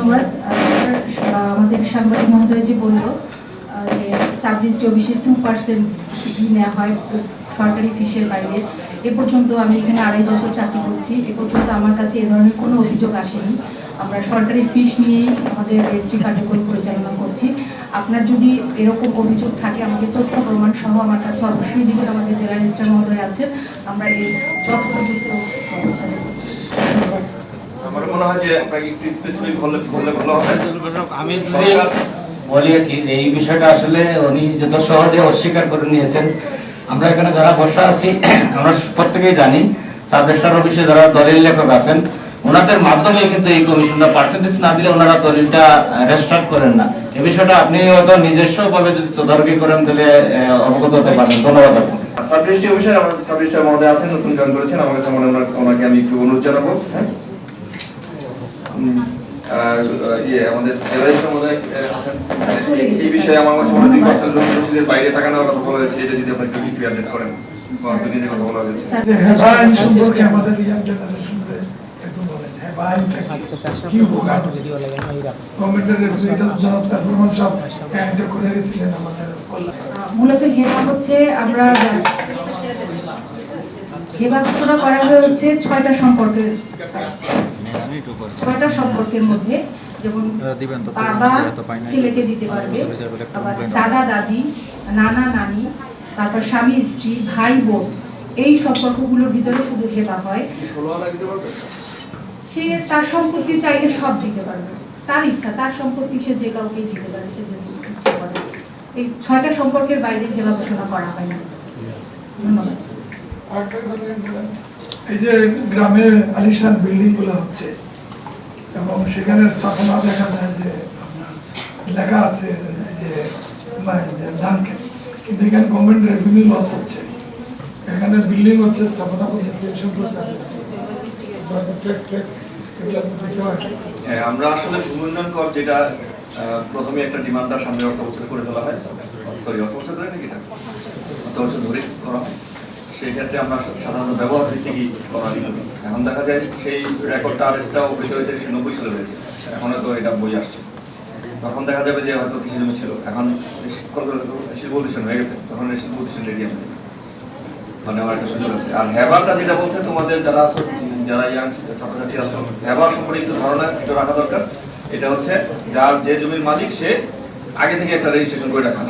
ধন্যবাদ। আমাদের সাংবাদিক মহোদয় যে বলল যে সাব রেজিস্ট্রি অফিসে 2% ফি নেওয়া হয় সরকারি ফিসের বাইরে। এ পর্যন্ত আমি এখানে 2.5 বছর চাকরি করছি, এ পর্যন্ত আমার কাছে এ ধরনের কোনো অভিযোগ আসেনি। আমরা সরকারি ফিস নিয়েই আমাদের রেজিস্ট্রি কার্যক্রম পরিচালনা করছি। আপনার যদি এরকম অভিযোগ থাকে আমাকে তথ্য প্রমাণ সহ আমার কাছে অবশ্যই দিবেন। আমাদের জেলা রেজিস্ট্রার মহোদয় আছেন, আমরা এই যথোপযুক্ত ব্যবস্থা নেব। আমার মনে হয় যে আপনাকে একটু স্পেসিফিক বললে ভালো হবে। আমি বলি কি যে এই বিষয়টা আসলে উনি যত সহজে অস্বীকার করে নিয়েছেন। আমরা এখানে যারা বসা আছি আমরা প্রত্যেকেই জানি সাব রেজিস্ট্রার অফিসে যারা দলিল লেখক আছেন ওনাদের মাধ্যমে কিন্তু এই কমিশনটা পার্সেন্টেজ না দিলে ওনারা দলিলটা রেজিস্টার করেন না। এই বিষয়টা আপনি হয়তো নিজস্বভাবে যদি তদারকি করেন তাহলে অবগত হতে পারবেন। ধন্যবাদ আপনাকে। সাব রেজিস্ট্রি অফিসার আমাদের সাব রেজিস্ট্রার মহোদয় আছেন, নতুন জয়েন করেছেন। আমার কাছে মনে হয় ওনাকে আমি একটু অনুরোধ জানাবো। হ্যাঁ, আমাদের জেলা রেজিস্ট্রার মহোদয় আছেন। এই বিষয়ে আমার কাছে মনে হয় 2% রসিদের বাইরে টাকা নেওয়ার কথা বলা হয়েছে, এটা যদি আপনি একটু অ্যাড্রেস করেন। নিজের কথা বলা হয়েছে আমাদের ইয়াং জেনারেশনকে একটু বলেন কি উপকার গভর্নমেন্টের জনাব সাইফুর সব অ্যাড করে গেছিলেন আমাদের মূলত হেবা হচ্ছে আমরা হেবা ঘোষণা করা হচ্ছে 6টা সম্পর্কের মধ্যে, যেমন বাবা ছেলেকে দিতে পারবে, আবার দাদা দাদি, নানা নানি, তারপর স্বামী স্ত্রী, ভাই বোন, এই সম্পর্কগুলোর ভিতরে শুধু হেবা হয়। সে তার সম্পত্তি চাইলে সব দিতে পারবে, তার ইচ্ছা, তার সম্পত্তি সে যে কাউকে দিতে পারে, সে যদি ইচ্ছে করে। এই 6টা সম্পর্কের বাইরে হেবা ঘোষণা করা হয় না। ধন্যবাদ। এই যে গ্রামে আলিশান বিল্ডিং গুলো হচ্ছে এবং সেখানে স্থাপনা দেখা যায় যে আপনার লেখা আছে যে ধান ক্ষেত, কিন্তু এখানে গভর্নমেন্ট রেভিনিউ লস হচ্ছে। এখানে বিল্ডিং হচ্ছে, স্থাপনা করছে, আমরা আসলে ভূমি উন্নয়ন কর যেটা প্রথমে একটা ডিমান্ডার সামনে অর্থ বছর করে তোলা হয়, অর্থ বছর ধরে নাকি অর্থ বছর ধরে করা হয়। সেই ক্ষেত্রে আমরা সাধারণত ব্যবহার ভিত্তিকই করা নিল। এখন দেখা যায় সেই রেকর্ডটা আরেকটাও অফিসে হয়েছে 90 সালে হয়েছে, এখন হয়তো এটা বই আসছে। তখন দেখা যাবে যে হয়তো কৃষি জমি ছিল, এখন শিল্প প্রতিষ্ঠান হয়ে গেছে, তখন শিল্প প্রতিষ্ঠান রেডি হবে মানে আমার একটা সুযোগ আছে। আর হেবারটা যেটা বলছে তোমাদের যারা ইয়াং ছাত্রছাত্রী আছে, হেবার সম্পর্কে একটু ধারণা একটু রাখা দরকার। এটা হচ্ছে যার যে জমির মালিক সে আগে থেকে একটা রেজিস্ট্রেশন করে রাখা,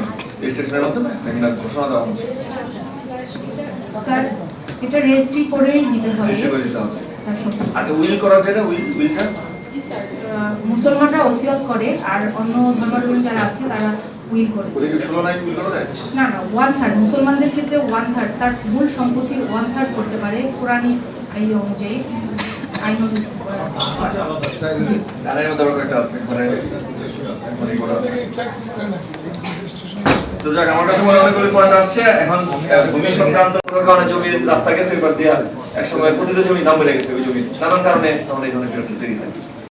রেজিস্ট্রেশনের মাধ্যমে এখানে ঘোষণা দেওয়া হচ্ছে। স্যার এটা রেজিস্ট্রি করেই দিতে হবে। রেজিস্ট্রি করে দিতে হবে। আর উইল করার জন্য উইলটা মুসলমানরা ওসিয়ত করে আর অন্য ধর্মাবলম্বী যারা আছে তারা উইল করে। ওই 16 উইল করা যায় না 1/3 মুসলমানদের ক্ষেত্রে 1/3 তার মূল সম্পত্তি 1/3 করতে পারে কোরআনিক আইন অনুযায়ী। আইন জানার মতো একটা আছে মানে করা আছে। তো যাক, আমার কাছে মনে অনেকগুলো পয়েন্ট আসছে। এখন ভূমি সংক্রান্ত কারণে জমির রাস্তা গেছে এবার দেওয়া, একসময় প্রতিটা জমি দাম বেড়ে গেছে, ওই জমি নানান কারণে তখন এই ধরনের বিরোধ তৈরি হয়।